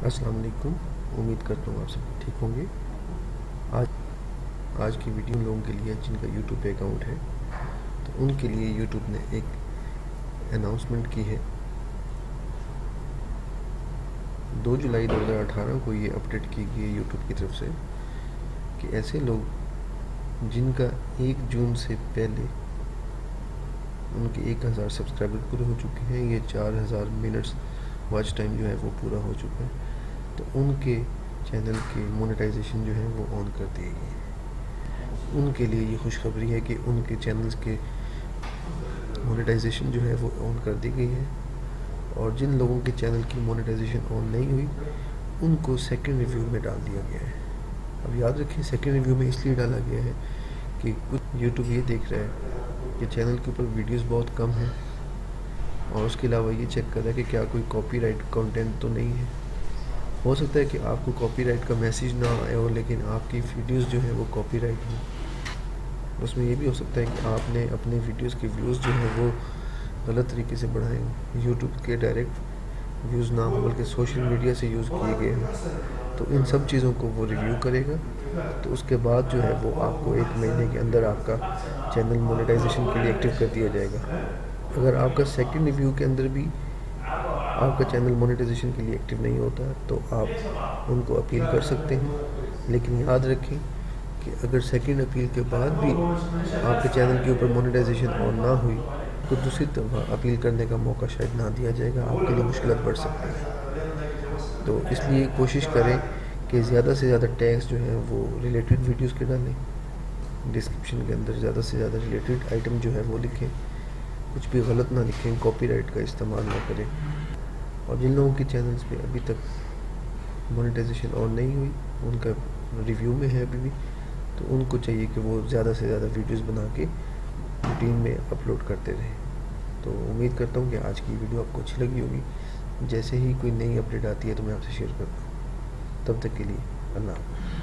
अस्सलाम वालेकुम। उम्मीद करता हूँ आप सब ठीक होंगे। आज की वीडियो उन लोगों के लिए जिनका यूट्यूब पे अकाउंट है, तो उनके लिए यूट्यूब ने एक अनाउंसमेंट की है। 2 जुलाई 2018 को ये अपडेट की गई है यूट्यूब की तरफ से कि ऐसे लोग जिनका 1 जून से पहले उनके 1000 सब्सक्राइबर पूरे हो चुके हैं, ये 4000 मिनट्स वॉच टाइम जो है वो पूरा हो चुका है, तो उनके चैनल की मोनेटाइजेशन जो है वो ऑन कर दी गई है। उनके लिए ये खुशखबरी है कि उनके चैनल्स के मोनेटाइजेशन जो है वो ऑन कर दी गई है, और जिन लोगों के चैनल की मोनेटाइजेशन ऑन नहीं हुई उनको सेकंड रिव्यू में डाल दिया गया है। अब याद रखें, सेकंड रिव्यू में इसलिए डाला गया है कि कुछ यूट्यूब ये देख रहा है कि चैनल के ऊपर वीडियोस बहुत कम हैं, और उसके अलावा ये चेक कर रहा है कि क्या कोई कॉपीराइट कंटेंट तो नहीं है। हो सकता है कि आपको कॉपीराइट का मैसेज ना आया हो, लेकिन आपकी वीडियोस जो है वो कॉपीराइट हो। उसमें ये भी हो सकता है कि आपने अपने वीडियोस के व्यूज़ जो हैं वो गलत तरीके से बढ़ाए हों, यूट्यूब के डायरेक्ट व्यूज़ ना हो बल्कि सोशल मीडिया से यूज़ किए गए हों। तो इन सब चीज़ों को वो रिव्यू करेगा, तो उसके बाद जो है वो आपको 1 महीने के अंदर आपका चैनल मोनेटाइजेशन के लिए एक्टिव कर दिया जाएगा। अगर आपका सेकंड रिव्यू के अंदर भी आपका चैनल मोनेटाइजेशन के लिए एक्टिव नहीं होता तो आप उनको अपील कर सकते हैं, लेकिन याद रखें कि अगर सेकंड अपील के बाद भी आपके चैनल के ऊपर मोनेटाइजेशन ऑन ना हुई तो दूसरी दफ़ा अपील करने का मौका शायद ना दिया जाएगा, आपके लिए मुश्किल बढ़ सकती है। तो इसलिए कोशिश करें कि ज़्यादा से ज़्यादा टैग्स जो हैं वो रिलेटेड वीडियोस के डालें, डिस्क्रिप्शन के अंदर ज़्यादा से ज़्यादा रिलेटेड आइटम जो है वो लिखें, कुछ भी गलत ना लिखें, कॉपीराइट का इस्तेमाल ना करें। और जिन लोगों के चैनल्स पे अभी तक मोनेटाइजेशन ऑन नहीं हुई, उनका रिव्यू में है अभी भी, तो उनको चाहिए कि वो ज़्यादा से ज़्यादा वीडियोस बना के रूटीन में अपलोड करते रहें। तो उम्मीद करता हूँ कि आज की वीडियो आपको अच्छी लगी होगी। जैसे ही कोई नई अपडेट आती है तो मैं आपसे शेयर करता हूँ। तब तक के लिए अल्लाह हाफ़िज़।